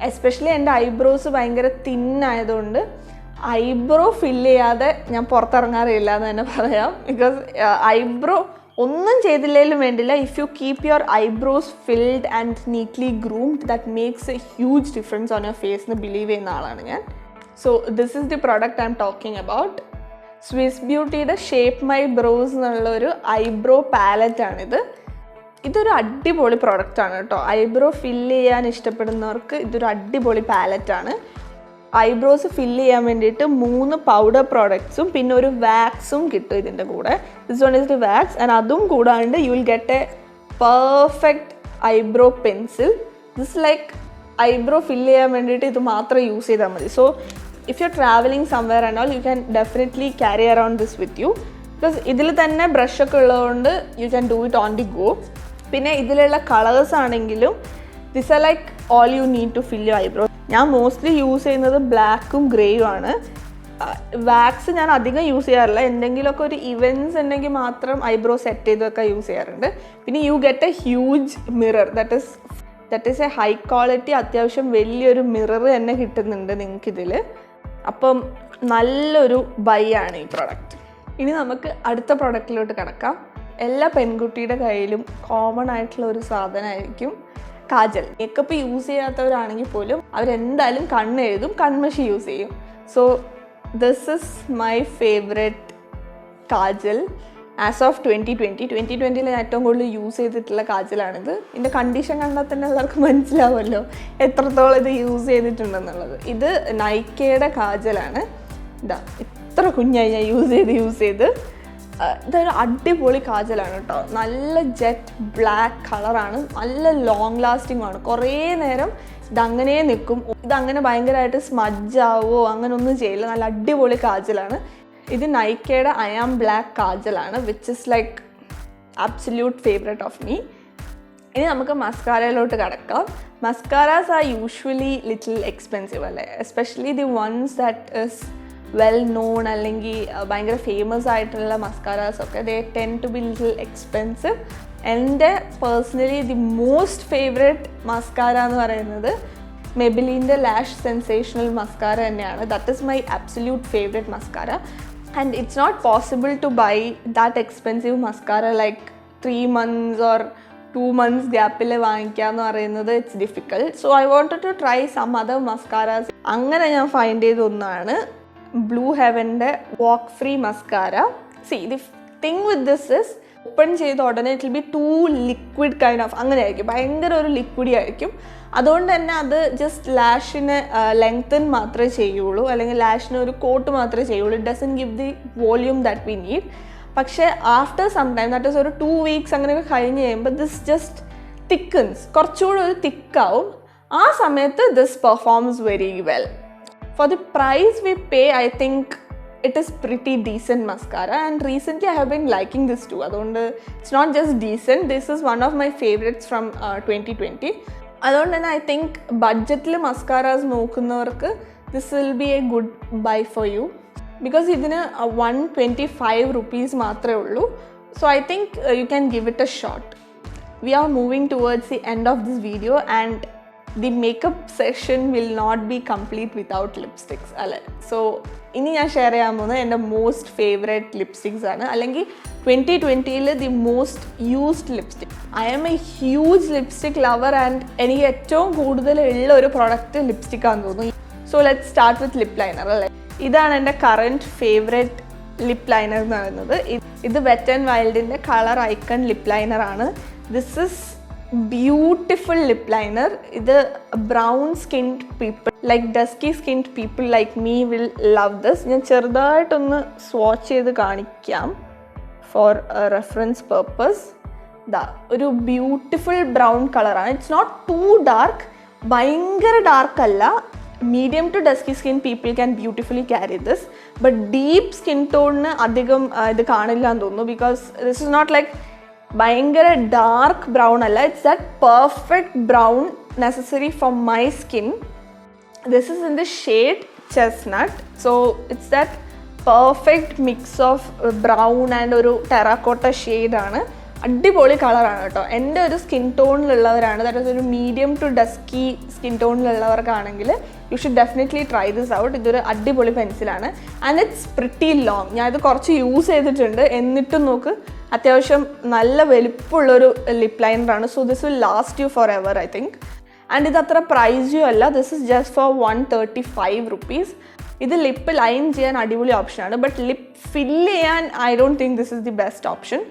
Especially എൻ്റെ ഐബ്രോസ് ഭയങ്കര തിന്നായതുകൊണ്ട് ഐബ്രോ ഫില്ല് ചെയ്യാതെ ഞാൻ പുറത്തിറങ്ങാറില്ല എന്ന് തന്നെ പറയാം. ബിക്കോസ് ഐബ്രോ ഒന്നും ചെയ്തില്ലെങ്കിലും വേണ്ടില്ല, if you keep your eyebrows filled and neatly groomed that makes a huge difference on your face എന്ന് ബിലീവ് ചെയ്യുന്ന ആളാണ് ഞാൻ. So this is the product I am talking about. Swiss ബ്യൂട്ടിയുടെ ഷേപ്പ് മൈ ബ്രോസ് എന്നുള്ളൊരു ഐബ്രോ പാലറ്റാണിത്. ഇതൊരു അടിപൊളി പ്രോഡക്റ്റാണ് കേട്ടോ. ഐബ്രോ ഫില്ല് ചെയ്യാൻ ഇഷ്ടപ്പെടുന്നവർക്ക് ഇതൊരു അടിപൊളി പാലറ്റാണ്. ഐബ്രോസ് ഫില്ല് ചെയ്യാൻ വേണ്ടിയിട്ട് 3 പൗഡർ പ്രോഡക്ട്സും പിന്നെ ഒരു വാക്സും കിട്ടും ഇതിൻ്റെ കൂടെ. This one is the wax and അതും കൂടാണ്ട് you will get a perfect eyebrow pencil. This like eyebrow fill ചെയ്യാൻ വേണ്ടിയിട്ട് ഇത് മാത്രം യൂസ് ചെയ്താൽ മതി. So if you are travelling somewhere and all you can definitely carry around this with you. Because ഇതിൽ തന്നെ ബ്രഷൊക്കെ ഉള്ളതുകൊണ്ട് you can do it on the go. പിന്നെ ഇതിലുള്ള കളേഴ്സ് ആണെങ്കിലും this are like all you need to fill your eyebrow. ഞാൻ മോസ്റ്റ്ലി യൂസ് ചെയ്യുന്നത് ബ്ലാക്കും ഗ്രേയും ആണ്. വാക്സ് ഞാൻ അധികം യൂസ് ചെയ്യാറില്ല. എന്തെങ്കിലുമൊക്കെ ഒരു ഇവൻറ്റ്സ് ഉണ്ടെങ്കിൽ മാത്രം ഐബ്രോ സെറ്റ് ചെയ്തൊക്കെ യൂസ് ചെയ്യാറുണ്ട്. പിന്നെ you get A huge mirror, that is A high quality, അത്യാവശ്യം വലിയൊരു മിറർ തന്നെ കിട്ടുന്നുണ്ട് നിങ്ങൾക്കിതിൽ. അപ്പം നല്ലൊരു ബൈ ആണ് ഈ പ്രൊഡക്റ്റ്. ഇനി നമുക്ക് അടുത്ത പ്രൊഡക്റ്റിലോട്ട് കിടക്കാം. എല്ലാ പെൺകുട്ടിയുടെ കയ്യിലും കോമൺ ആയിട്ടുള്ള ഒരു സാധനമായിരിക്കും കാജൽ. മേക്കപ്പ് യൂസ് ചെയ്യാത്തവരാണെങ്കിൽ പോലും അവരെന്തായാലും കണ്ണെഴുതും, കൺമഷി യൂസ് ചെയ്യും. So this is my favourite kajal as of 2020 ഞാൻ ഏറ്റവും കൂടുതൽ യൂസ് ചെയ്തിട്ടുള്ള കാജലാണിത്. ഇതിൻ്റെ കണ്ടീഷൻ കണ്ടാൽ തന്നെ എല്ലാവർക്കും മനസ്സിലാവുമല്ലോ എത്രത്തോളം ഇത് യൂസ് ചെയ്തിട്ടുണ്ടെന്നുള്ളത്. ഇത് നൈക്കയുടെ കാജലാണ്. ഇതാ ഇത്ര കുഞ്ഞായി ഞാൻ യൂസ് ചെയ്ത് ഇതൊരു അടിപൊളി കാജലാണ് കേട്ടോ. നല്ല ജെറ്റ് ബ്ലാക്ക് കളറാണ്, നല്ല ലോങ് ലാസ്റ്റിംഗ് ആണ്. കുറേ നേരം ഇതങ്ങനെ നിൽക്കും. ഇതങ്ങനെ ഭയങ്കരമായിട്ട് സ്മഡ്ജാവോ അങ്ങനെ ഒന്നും ചെയ്യില്ല. നല്ല അടിപൊളി കാജലാണ്. ഇത് നൈക്കയുടെ ഐ ആം ബ്ലാക്ക് കാജലാണ്, which is like absolute favourite of me. ഇനി നമുക്ക് മസ്കാരയിലോട്ട് കിടക്കാം. Mascaras are usually little expensive അല്ലേ, especially the ones that is well known അല്ലെങ്കിൽ ഭയങ്കര ഫേമസ് ആയിട്ടുള്ള മസ്കാരാസൊക്കെ they tend to be little expensive. എൻ്റെ personally the most favourite mascara എന്ന് പറയുന്നത് മെബിലിൻ്റെ ലാഷ് സെൻസേഷണൽ മസ്കാര തന്നെയാണ്. That is my absolute favourite mascara. And it's not possible to buy that expensive mascara like 3 months or 2 months ഗ്യാപ്പിൽ വാങ്ങിക്കുക എന്ന് പറയുന്നത് it's difficult. So I wanted to try some other mascaras. അങ്ങനെ ഞാൻ ഫൈൻഡ് ചെയ്ത ഒന്നാണ് ബ്ലൂ ഹെവൻ്റെ walk free mascara. See the thing with this is open ചെയ്ത ഉടനെ it will be too liquid kind of അങ്ങനെ ആയിരിക്കും, ഭയങ്കര ഒരു ലിക്വിഡി ആയിരിക്കും. അതുകൊണ്ട് തന്നെ അത് ജസ്റ്റ് ലാഷിന് ലെങ്തൻ മാത്രമേ ചെയ്യുള്ളൂ, അല്ലെങ്കിൽ ലാഷിന് ഒരു കോട്ട് മാത്രമേ ചെയ്യുള്ളൂ. It doesn't give the volume that we need. പക്ഷേ after some time that is ഒരു 2 weeks അങ്ങനെയൊക്കെ കഴിഞ്ഞ് കഴിയുമ്പോൾ ദിസ് ജസ്റ്റ് തിക്കൻസ്, കുറച്ചുകൂടെ ഒരു തിക്കാവും. ആ സമയത്ത് this performs very well. For the price we pay, I think it is pretty decent mascara, and recently I have been liking this too. Adonde it's not just decent, this is one of my favorites from 2020. Adonde I think budgetle mascaras nokunnavarku this will be a good buy for you, because idine 125 rupees maatre ullu. So I think you can give it a shot. We are moving towards the end of this video, and the makeup session will not be complete without lipsticks അല്ലേ. സോ ഇനി ഞാൻ ഷെയർ ചെയ്യാൻ പോകുന്നത് എൻ്റെ മോസ്റ്റ് ഫേവറേറ്റ് ലിപ്സ്റ്റിക്സ് ആണ്, അല്ലെങ്കിൽ 2020 the most used lipstick. I am a huge lipstick lover, and എനിക്ക് ഏറ്റവും കൂടുതൽ ഉള്ള ഒരു പ്രൊഡക്റ്റ് ലിപ്സ്റ്റിക് ആണെന്ന് തോന്നുന്നു. So let start with lip liner അല്ലേ. ഇതാണ് എൻ്റെ കറൻറ്റ് ഫേവറേറ്റ് ലിപ് ലൈനർ എന്ന് പറയുന്നത്. ഇത് വെറ്റ് ആൻഡ് വൈൽഡിൻ്റെ കളർ ഐക്കൺ ലിപ് ലൈനർ ആണ്. This is beautiful lip liner. ഇത് brown skinned people like dusky skinned people like me will love this. ഞാൻ ചെറുതായിട്ടൊന്ന് സ്വാച്ച് ചെയ്ത് കാണിക്കാം ഫോർ റെഫറൻസ് പർപ്പസ്. ഇതാ ഒരു ബ്യൂട്ടിഫുൾ ബ്രൗൺ കളറാണ്. ഇറ്റ്സ് നോട്ട് ടു ഡാർക്ക്, ഭയങ്കര ഡാർക്ക് അല്ല. Medium to dusky skin people can beautifully carry this. But deep skin ടോണിന് അധികം ഇത് കാണില്ല എന്ന് തോന്നുന്നു, because this is not like ഭയങ്കര ഡാർക്ക് ബ്രൗൺ അല്ല. It's that perfect brown necessary for my skin. This is in the shade chestnut. So it's that perfect mix of brown and ഒരു ടെറാക്കോട്ട ഷെയ്ഡാണ്. അടിപൊളി കളറാണ് കേട്ടോ. എൻ്റെ ഒരു സ്കിൻ ടോണിലുള്ളവരാണ്, ദാറ്റ് ഇസ് ഒരു മീഡിയം ടു ഡസ്കി സ്കിൻ ടോണിലുള്ളവർക്കാണെങ്കിൽ you should definitely try this out. ഇതൊരു അടിപൊളി പെൻസിലാണ്, ആൻഡ് ഇറ്റ്സ് പ്രിറ്റി ലോങ്. ഞാനിത് കുറച്ച് യൂസ് ചെയ്തിട്ടുണ്ട്, എന്നിട്ടും നോക്ക് അത്യാവശ്യം നല്ല വലിപ്പമുള്ളൊരു ലിപ് ലൈനറാണ്. So this will last you forever I think. And ഇത് അത്ര പ്രൈസ്യും അല്ല. This is just for 135 rupees. ഇത് ലിപ്പ് ലൈൻ ചെയ്യാൻ അടിപൊളി ഓപ്ഷനാണ്, ബട്ട് ലിപ്പ് ഫില്ല് ചെയ്യാൻ I don't think this is the best option,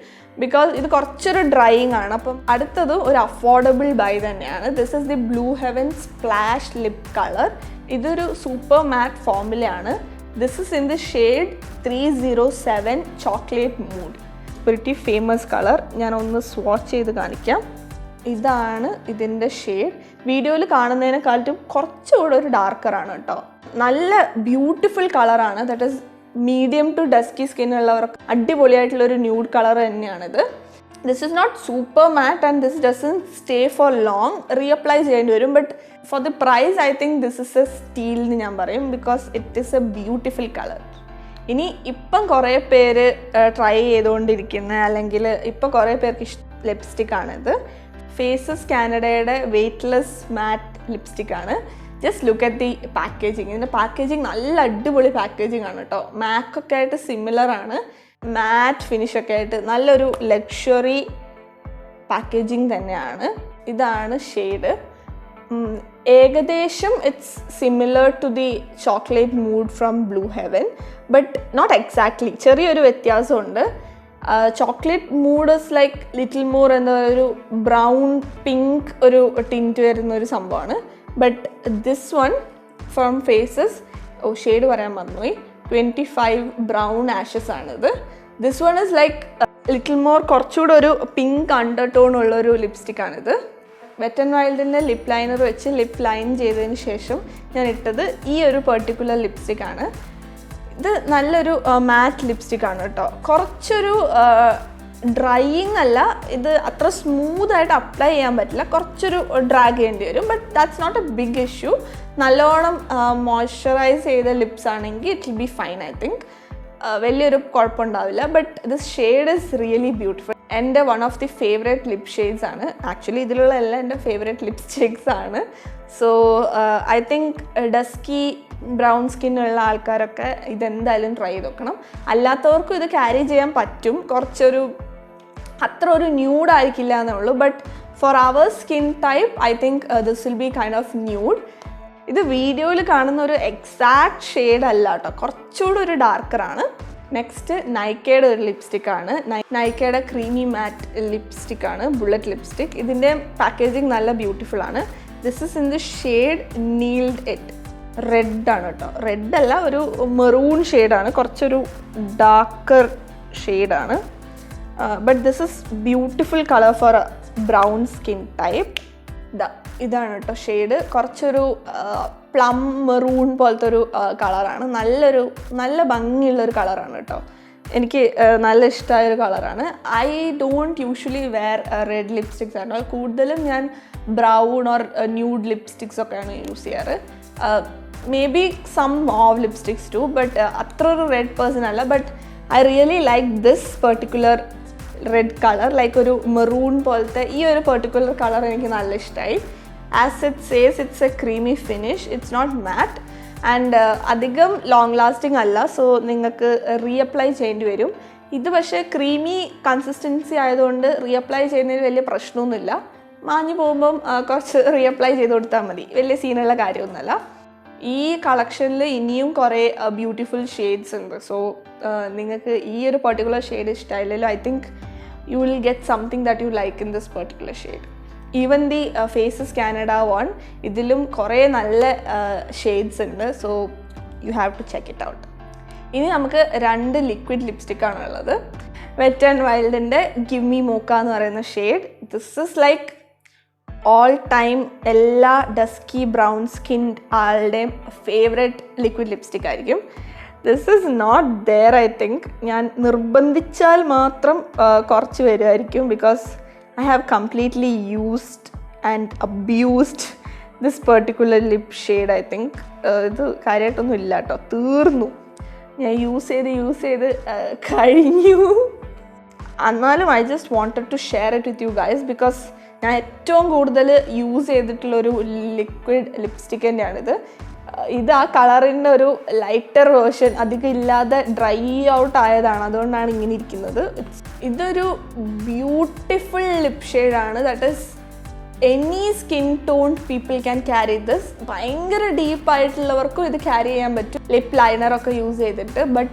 because ഇത് കുറച്ചൊരു ഡ്രൈയിങ് ആണ്. അപ്പം അടുത്തത് ഒരു അഫോർഡബിൾ ബൈ തന്നെയാണ്. This is the blue heaven splash lip colour. ഇതൊരു സൂപ്പർ മാറ്റ് ഫോമിലാണ്. This is in the shade 307 chocolate mood. Pretty famous colour. ഞാൻ ഒന്ന് സ്വാച്ച് ചെയ്ത് കാണിക്കാം. ഇതാണ് ഇതിൻ്റെ ഷെയ്ഡ്. വീഡിയോയിൽ കാണുന്നതിനെക്കാളും കുറച്ചുകൂടെ ഒരു ഡാർക്കറാണ് കേട്ടോ. നല്ല ബ്യൂട്ടിഫുൾ കളറാണ്. That is medium to dusky skin ഉള്ളവർക്ക് അടിപൊളിയായിട്ടുള്ളൊരു ന്യൂഡ് കളർ തന്നെയാണിത്. This is not super matte and this doesn't stay for long, reapply ചെയ്യേണ്ടി വരും. But for the price I think this is a steal എന്ന് ഞാൻ പറയും, because it is a beautiful colour. ഇനി ഇപ്പം കുറേ പേര് ട്രൈ ചെയ്തുകൊണ്ടിരിക്കുന്ന അല്ലെങ്കിൽ ഇപ്പം കുറേ പേർക്ക് ലിപ്സ്റ്റിക്കാണിത്. ഫേസസ് കാനഡയുടെ വെയ്റ്റ്ലെസ് മാറ്റ് ലിപ്സ്റ്റിക്കാണ്. Just look at the packaging. ഇതിൻ്റെ പാക്കേജിങ് നല്ല അടിപൊളി പാക്കേജിങ് ആണ് കേട്ടോ. മാക്കൊക്കെ ആയിട്ട് സിമിലർ ആണ്, മാറ്റ് ഫിനിഷൊക്കെ ആയിട്ട് നല്ലൊരു ലക്ഷറി പാക്കേജിങ് തന്നെയാണ്. ഇതാണ് ഷെയ്ഡ്. ഏകദേശം it's similar to the chocolate mood from blue heaven, but not exactly. ചെറിയൊരു വ്യത്യാസമുണ്ട്. Chocolate mood is like little more എന്താ പറയുക, ഒരു ബ്രൗൺ പിങ്ക് ഒരു ടിൻറ്റ് വരുന്ന ഒരു സംഭവമാണ്. But this one from faces, shade പറയാൻ മറന്നുപോയി, 25 ബ്രൗൺ ആഷസ് ആണിത്. This one is like little more കുറച്ചുകൂടെ ഒരു പിങ്ക് അണ്ടർടോൺ ഉള്ളൊരു ലിപ്സ്റ്റിക്കാണിത്. വെറ്റ് ആൻഡ് വൈൽഡിൻ്റെ ലിപ് ലൈനർ വെച്ച് ലിപ് ലൈൻ ചെയ്തതിന് ശേഷം ഞാൻ ഇട്ടത് ഈ ഒരു പെർട്ടിക്കുലർ ലിപ്സ്റ്റിക്കാണ്. ഇത് നല്ലൊരു മാറ്റ് ലിപ്സ്റ്റിക്കാണ് കേട്ടോ. കുറച്ചൊരു ഡ്രൈയിങ് അല്ല, ഇത് അത്ര സ്മൂത്തായിട്ട് അപ്ലൈ ചെയ്യാൻ പറ്റില്ല, കുറച്ചൊരു ഡ്രാഗ് ചെയ്യേണ്ടി വരും. But that's not a big issue. നല്ലോണം മോയ്സ്ചറൈസ് ചെയ്ത ലിപ്സ് ആണെങ്കിൽ it will be fine. I think വലിയൊരു കുഴപ്പമുണ്ടാവില്ല. But this shade is really beautiful. എൻ്റെ one of the favourite lip shades ആണ്. ആക്ച്വലി ഇതിലുള്ള എല്ലാം എൻ്റെ ഫേവറേറ്റ് ലിപ്സ്റ്റിക്സ് ആണ്. So I think dusky brown സ്കിന്നുള്ള ആൾക്കാരൊക്കെ ഇതെന്തായാലും ട്രൈ ചെയ്ത് നോക്കണം. അല്ലാത്തവർക്കും ഇത് ക്യാരി ചെയ്യാൻ പറ്റും. കുറച്ചൊരു അത്ര ഒരു ന്യൂഡായിരിക്കില്ല എന്നേ ഉള്ളൂ. But for our skin type I think this will be kind of nude. ഇത് വീഡിയോയിൽ കാണുന്ന ഒരു എക്സാക്ട് ഷെയ്ഡ് അല്ല കേട്ടോ, കുറച്ചുകൂടെ ഒരു ഡാർക്കറാണ്. നെക്സ്റ്റ് നൈക്കയുടെ ഒരു ലിപ്സ്റ്റിക്കാണ്. നൈക്കയുടെ ക്രീമി മാറ്റ് ലിപ്സ്റ്റിക്കാണ്, ബുള്ളറ്റ് ലിപ്സ്റ്റിക്. ഇതിൻ്റെ പാക്കേജിങ് നല്ല ബ്യൂട്ടിഫുൾ ആണ്. This is in the shade nailed it. Red ആണ് കേട്ടോ, റെഡ് അല്ല, ഒരു മെറൂൺ ഷെയ്ഡാണ്, കുറച്ചൊരു ഡാർക്കർ ഷെയ്ഡാണ്. But this is beautiful colour for brown skin type. ഇതാണ് കേട്ടോ ഷെയ്ഡ്. കുറച്ചൊരു പ്ലം മെറൂൺ പോലത്തെ ഒരു കളറാണ്. നല്ല ഭംഗിയുള്ളൊരു കളറാണ് കേട്ടോ. എനിക്ക് നല്ല ഇഷ്ടമായൊരു കളറാണ്. I don't usually wear red lipsticks ആണ്. കൂടുതലും ഞാൻ ബ്രൗൺ ഓർ ന്യൂഡ് ലിപ്സ്റ്റിക്സ് ഒക്കെയാണ് യൂസ് ചെയ്യാറ്. Maybe some mauve lipsticks too, but അത്ര ഒരു റെഡ് പേഴ്സൺ അല്ല. But I really like this particular red colour, like ഒരു മെറൂൺ പോലത്തെ ഈ ഒരു പെർട്ടിക്കുലർ കളർ എനിക്ക് നല്ല ഇഷ്ടമായി. As it says it's a creamy finish, it's not matte and അധികം ലോങ് ലാസ്റ്റിംഗ് അല്ല. സോ നിങ്ങൾക്ക് റീഅപ്ലൈ ചെയ്യേണ്ടി വരും. ഇത് പക്ഷേ ക്രീമി കൺസിസ്റ്റൻസി ആയതുകൊണ്ട് റീഅപ്ലൈ ചെയ്യുന്നതിന് വലിയ പ്രശ്നമൊന്നുമില്ല. മാഞ്ഞു പോകുമ്പം കുറച്ച് റീഅപ്ലൈ ചെയ്ത് കൊടുത്താൽ മതി, വലിയ സീനുള്ള കാര്യമൊന്നുമല്ല. ഈ കളക്ഷനിൽ ഇനിയും കുറേ ബ്യൂട്ടിഫുൾ ഷെയ്ഡ്സ് ഉണ്ട്. സോ നിങ്ങൾക്ക് ഈ ഒരു പെർട്ടിക്കുലർ ഷെയ്ഡ് ഇഷ്ടമായില്ലല്ലോ, I think you will get something that you like in this particular shade. Even the faces Canada one, ഇതിലും കുറേ നല്ല ഷെയ്ഡ്സ് ഉണ്ട്. So you have to check it out. ഇനി നമുക്ക് 2 ലിക്വിഡ് ലിപ്സ്റ്റിക്കാണ് ഉള്ളത്. വെറ്റ് ആൻഡ് വൈൽഡിൻ്റെ ഗിവ് മീ മോക്ക എന്ന് പറയുന്ന shade. This is like all time എല്ലാ ഡസ്കി ബ്രൗൺ സ്കിൻ ആളുടെയും ഫേവറേറ്റ് ലിക്വിഡ് ലിപ്സ്റ്റിക് ആയിരിക്കും. This is not there I think. ഞാൻ നിർബന്ധിച്ചാൽ മാത്രം കുറച്ച് വരുമായിരിക്കും, because I have completely used and abused this particular lip shade. I think ഇത് കാര്യമായിട്ടൊന്നും ഇല്ല കേട്ടോ, തീർന്നു. ഞാൻ യൂസ് ചെയ്ത് കഴിഞ്ഞു. എന്നാലും I just wanted to share it with you guys, because ഞാൻ ഏറ്റവും കൂടുതൽ യൂസ് ചെയ്തിട്ടുള്ളൊരു ലിക്വിഡ് ലിപ്സ്റ്റിക്ക് തന്നെയാണിത്. ഇത് ആ കളറിൻ്റെ ഒരു ലൈറ്റർ വേർഷൻ, അധികം ഇല്ലാതെ ഡ്രൈ ഔട്ട് ആയതാണ്, അതുകൊണ്ടാണ് ഇങ്ങനെ ഇരിക്കുന്നത്. ഇതൊരു ബ്യൂട്ടിഫുൾ ലിപ് ഷെയ്ഡാണ്. That is any skin tone people can carry this. ഭയങ്കര ഡീപ്പായിട്ടുള്ളവർക്കും ഇത് ക്യാരി ചെയ്യാൻ പറ്റും, ലിപ് ലൈനറൊക്കെ യൂസ് ചെയ്തിട്ട്. But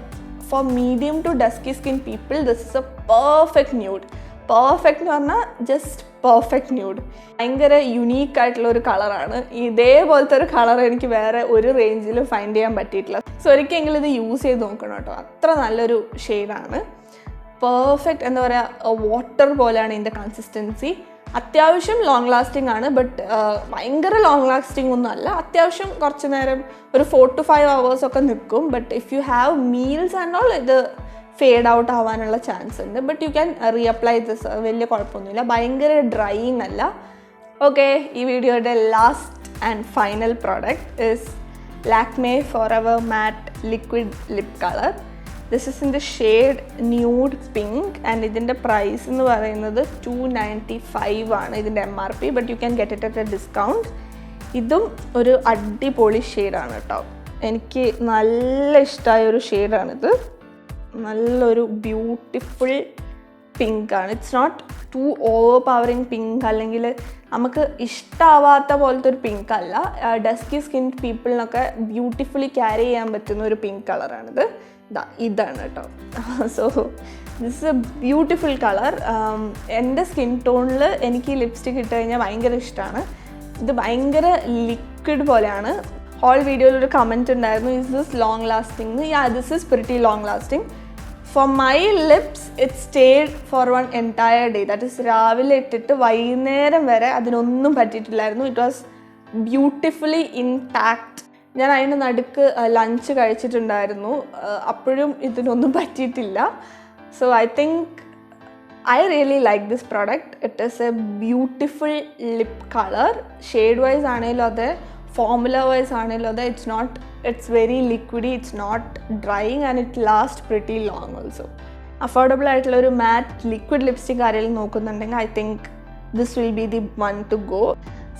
for medium to dusky skin people this is a perfect nude. Perfect എന്ന് പറഞ്ഞാൽ ജസ്റ്റ് പെർഫെക്റ്റ് ന്യൂഡ്. ഭയങ്കര യുണീക്കായിട്ടുള്ളൊരു കളറാണ്. ഇതേപോലത്തെ ഒരു കളർ എനിക്ക് വേറെ ഒരു റേഞ്ചിലും ഫൈൻഡ് ചെയ്യാൻ പറ്റിയിട്ടില്ല. സോ ഒരിക്കലെങ്കിലും ഇത് യൂസ് ചെയ്ത് നോക്കണം കേട്ടോ, അത്ര നല്ലൊരു ഷെയ്ഡാണ്. പെർഫെക്റ്റ് എന്താ പറയുക, വാട്ടർ പോലെയാണ് ഇതിൻ്റെ കൺസിസ്റ്റൻസി. അത്യാവശ്യം ലോങ് ലാസ്റ്റിംഗ് ആണ്, ബട്ട് ഭയങ്കര ലോങ് ലാസ്റ്റിംഗ് ഒന്നും അല്ല. അത്യാവശ്യം കുറച്ച് നേരം ഒരു 4 to 5 hours ഒക്കെ നിൽക്കും. But if you have meals and all ഇത് ഫേഡ് ഔട്ട് ആവാനുള്ള ചാൻസ് ഉണ്ട്. But you can reapply this, വലിയ കുഴപ്പമൊന്നുമില്ല, ഭയങ്കര ഡ്രൈയിങ് അല്ല. ഓക്കെ, ഈ വീഡിയോയുടെ last and final product is Lakme Forever mat liquid lip colour. This is in the shade nude pink and ഇതിൻ്റെ പ്രൈസ് എന്ന് പറയുന്നത് $295 ആണ് ഇതിൻ്റെ MRP. But you can get it at A discount. ഇതും ഒരു അടിപൊളി ഷെയ്ഡാണ് കേട്ടോ. എനിക്ക് നല്ല ഇഷ്ടമായ ഒരു ഷെയ്ഡാണിത്. നല്ലൊരു ബ്യൂട്ടിഫുൾ പിങ്കാണ്. It's not too overpowering pink, അല്ലെങ്കിൽ നമുക്ക് ഇഷ്ടമാവാത്ത പോലത്തെ ഒരു പിങ്ക് അല്ല. ഡസ്കി സ്കിൻ പീപ്പിളിനൊക്കെ ബ്യൂട്ടിഫുള്ളി ക്യാരി ചെയ്യാൻ പറ്റുന്ന ഒരു പിങ്ക് കളറാണിത്. ഇതാണ് കേട്ടോ. So this a beautiful colour. എൻ്റെ സ്കിൻ ടോണിൽ എനിക്ക് ഈ ലിപ്സ്റ്റിക് ഇട്ട് കഴിഞ്ഞാൽ ഭയങ്കര ഇഷ്ടമാണ്. ഇത് ഭയങ്കര ലിക്വിഡ് പോലെയാണ്. ഹോൾ വീഡിയോയിൽ ഒരു കമൻറ്റ് ഉണ്ടായിരുന്നു, is this long lasting? Yeah, this is pretty long lasting. For my lips it stayed for one entire day. That is രാവിലെ ഇട്ടിട്ട് വൈകുന്നേരം വരെ അതിനൊന്നും പറ്റിയിട്ടില്ലായിരുന്നു. It was beautifully intact. ഞാൻ അതിൻ്റെ നടുക്ക് ലഞ്ച് കഴിച്ചിട്ടുണ്ടായിരുന്നു, അപ്പോഴും ഇതിനൊന്നും പറ്റിയിട്ടില്ല. So I think I really like this product. It is a beautiful lip color. Shade wise aanelo ade, formula wise aanelo ade, it's very liquidy, it's not drying, and it lasts pretty long also. Affordable aayittulla oru matte liquid lipstick areyil nokkunnundengil I think this will be the one to go.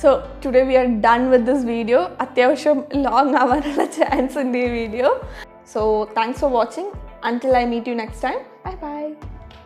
So today we are done with this video. Atyavasham long avanulla chance inde ee video. So thanks for watching. Until I meet you next time. Bye bye.